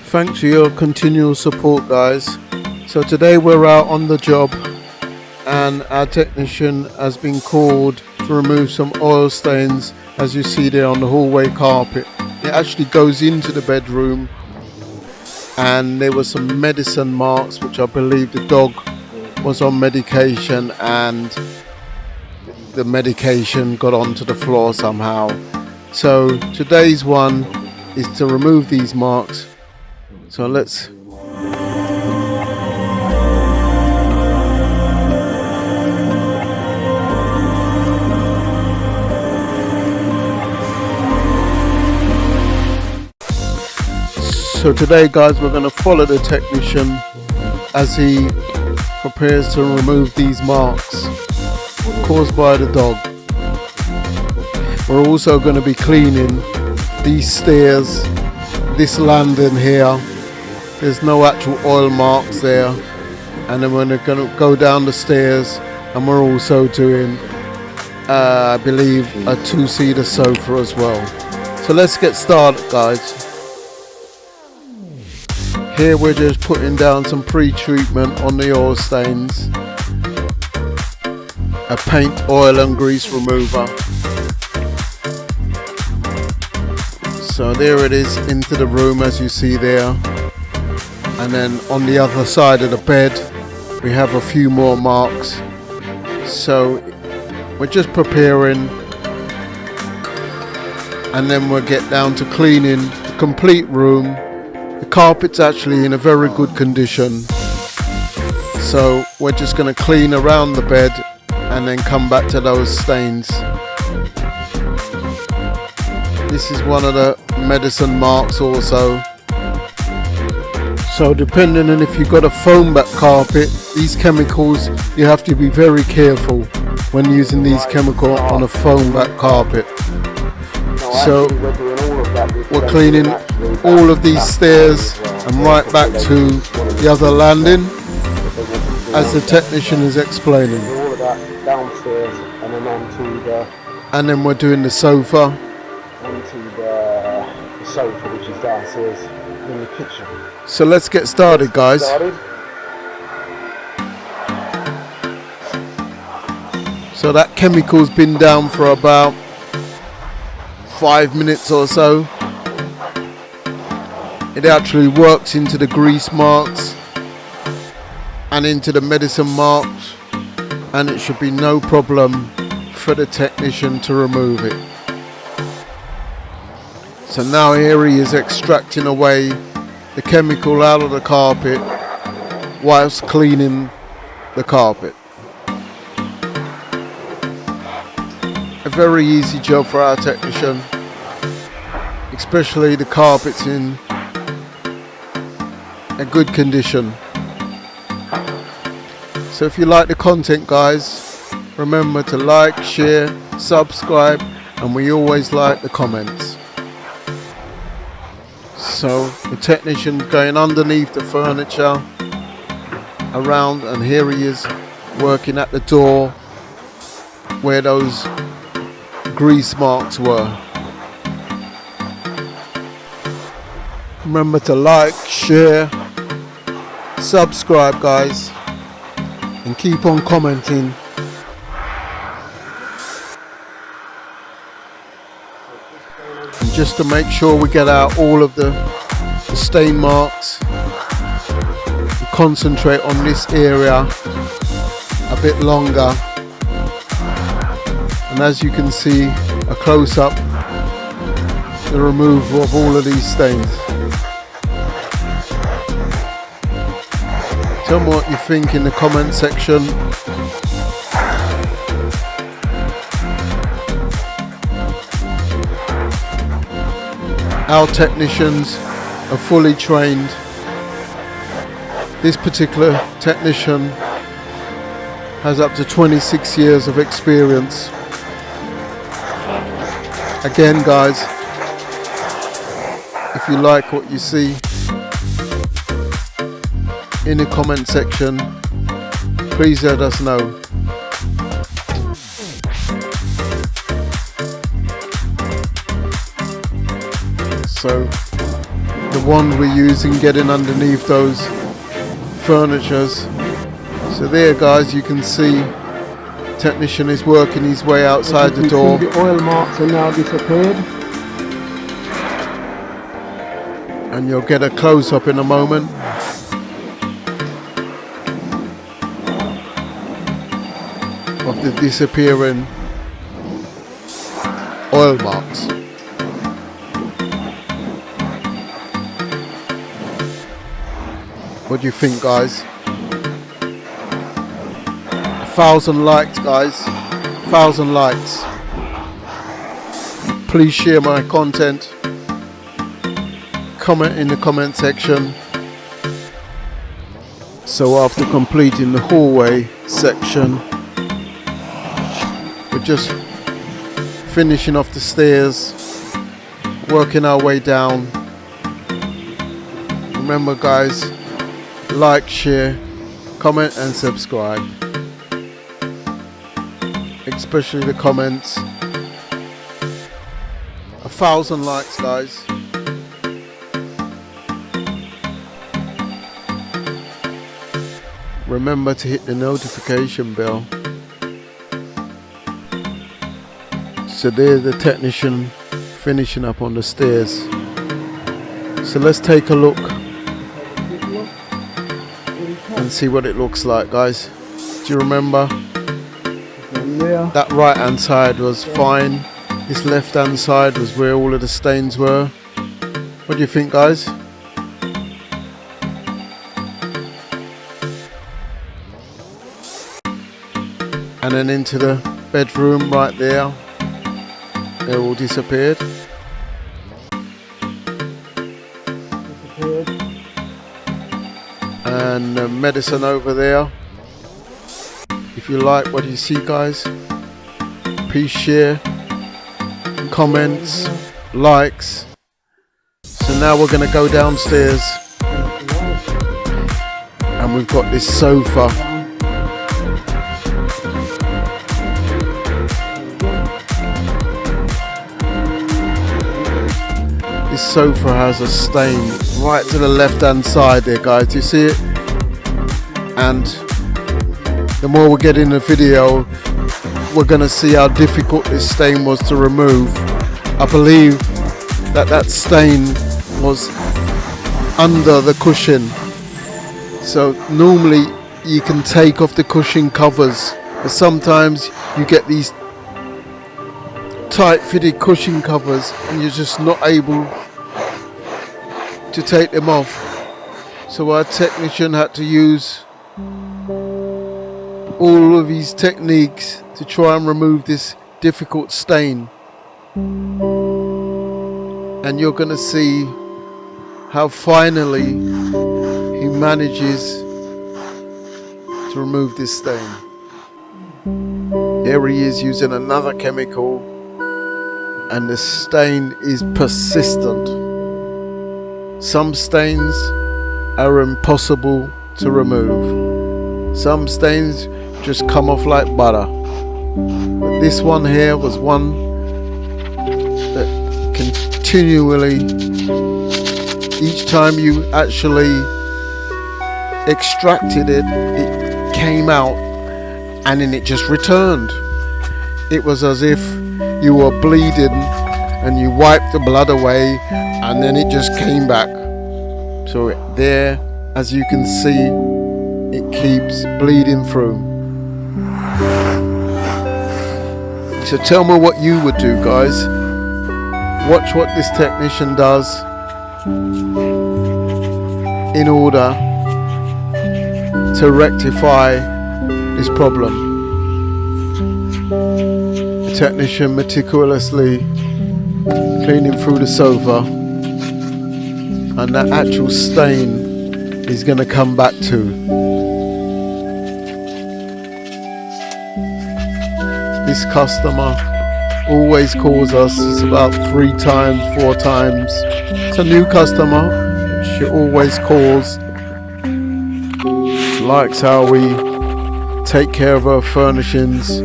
Thanks for your continual support, guys. So today we're out on the job and our technician has been called to remove some oil stains, as you see there on the hallway carpet. It actually goes into the bedroom, and there were some medicine marks, which I believe the dog was on medication and the medication got onto the floor somehow. So today's one is to remove these marks. So let's So today, guys, we're going to follow the technician as he prepares to remove these marks caused by the dog. We're also going to be cleaning these stairs, this landing here. There's no actual oil marks there. And then we're going to go down the stairs, and we're also doing, I believe, a two-seater sofa as well. So let's get started, guys. Here we're just putting down some pre-treatment on the oil stains, a paint, oil and grease remover. So there it is into the room, as you see there. And then on the other side of the bed we have a few more marks. So we're just preparing, and then we'll get down to cleaning the complete room. The carpet's actually in a very good condition, so we're just going to clean around the bed and then come back to those stains. This is one of the medicine marks also. So depending on if you've got a foam back carpet, these chemicals, you have to be very careful when using these chemicals on a foam back carpet. So we're cleaning all of these stairs and right back to the other landing, as the technician is explaining. All of that downstairs and then onto the. And then we're doing the sofa. Onto the sofa, which is downstairs in the kitchen. So let's get started, guys. So that chemical's been down for about 5 minutes or so. It actually works into the grease marks and into the medicine marks, and it should be no problem for the technician to remove it. So now here he is extracting away the chemical out of the carpet whilst cleaning the carpet. A very easy job for our technician, especially the carpet's in a good condition. So if you like the content, guys, remember to like, share, subscribe, and we always like the comments. So the technician going underneath the furniture around, and here he is working at the door where those grease marks were. Remember to like, share, subscribe, guys, and keep on commenting. And just to make sure we get out all of the stain marks, we concentrate on this area a bit longer. And as you can see, a close-up, the removal of all of these stains. Tell me what you think in the comment section. Our technicians are fully trained. This particular technician has up to 26 years of experience. Again, guys, if you like what you see, in the comment section, please let us know. So the wand we're using getting underneath those furnitures. So there guys, you can see technician is working his way outside the door. The oil marks are now disappeared. And you'll get a close-up in a moment. Of the disappearing oil marks. What do you think, guys? 1,000 likes, guys. 1,000 likes. Please share my content. Comment in the comment section. So after completing the hallway section, we're just finishing off the stairs, working our way down. Remember guys, like, share, comment and subscribe. Especially the comments. 1,000 likes guys. Remember to hit the notification bell. So there's the technician finishing up on the stairs. So let's take a look and see what it looks like, guys. Do you remember? That right hand side was fine. This left hand side was where all of the stains were. What do you think, guys? And then into the bedroom right there. They all disappeared. And medicine over there. If you like what you see, guys, please share, comments, likes. So now we're going to go downstairs. And we've got this sofa. This sofa has a stain right to the left hand side there, guys. Do you see it? And the more we get in the video, we're going to see how difficult this stain was to remove. I believe that stain was under the cushion. So normally you can take off the cushion covers, but sometimes you get these tight fitted cushion covers and you're just not able to take them off. So our technician had to use all of his techniques to try and remove this difficult stain. And you're going to see how finally he manages to remove this stain. There he is using another chemical, and the stain is persistent. Some stains are impossible to remove. Some stains just come off like butter. But this one here was one that continually, each time you actually extracted it, it came out and then it just returned. It was as if you were bleeding and you wiped the blood away and then it just came back. So there, as you can see, it keeps bleeding through. So tell me what you would do, guys. Watch what this technician does in order to rectify this problem. The technician meticulously cleaning through the sofa, and that actual stain is going to come back too. This customer always calls us. It's about 3 times, 4 times. It's a new customer. She always calls, likes how we take care of her furnishings.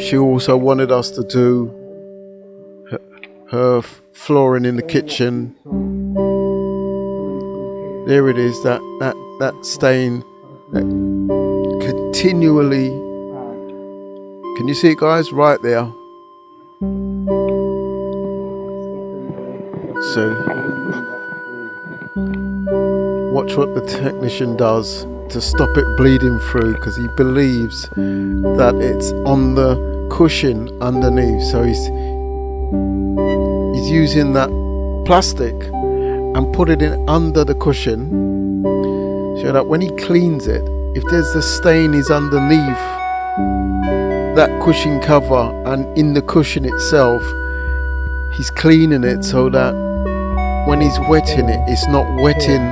She also wanted us to do her flooring in the kitchen. There it is, that stain that continually, can you see it guys, right there? So watch what the technician does to stop it bleeding through, because he believes that it's on the cushion underneath. So he's using that plastic and put it in under the cushion, so that when he cleans it, if there's the stain is underneath that cushion cover and in the cushion itself, he's cleaning it so that when he's wetting it, it's not wetting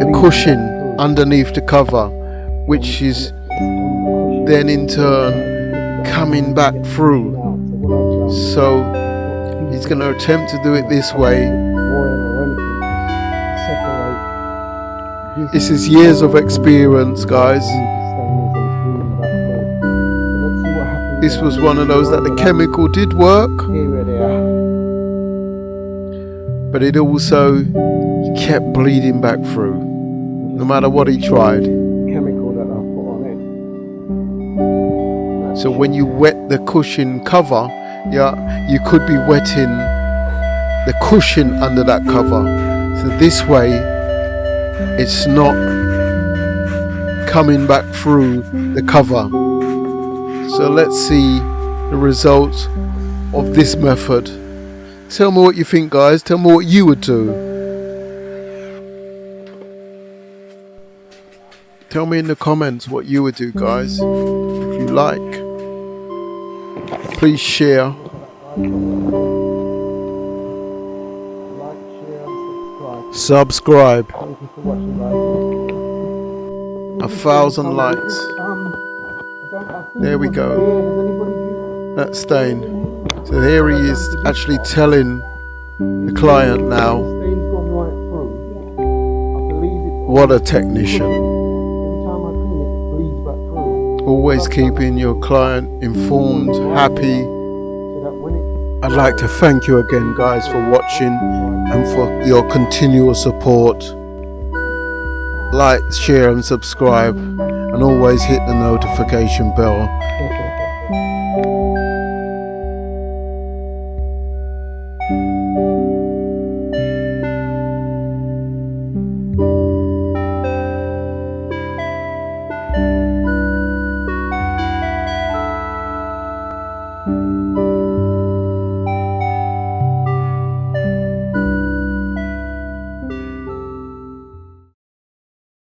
the cushion underneath the cover, which is then in turn coming back through. So he's going to attempt to do it this way. This is years of experience, guys. This was one of those that the chemical did work, but it also kept bleeding back through, no matter what he tried. So when you wet the cushion cover, you could be wetting the cushion under that cover. So this way, it's not coming back through the cover. So let's see the results of this method. Tell me what you think, guys. Tell me what you would do. Tell me in the comments what you would do, guys. If you like, please share. Subscribe. Thank you for watching, guys. 1,000 likes. There we go. That stain. So here he is actually telling the client now. What a technician. Always keeping your client informed, happy. I'd like to thank you again, guys, for watching and for your continual support. Like, share and subscribe, and always hit the notification bell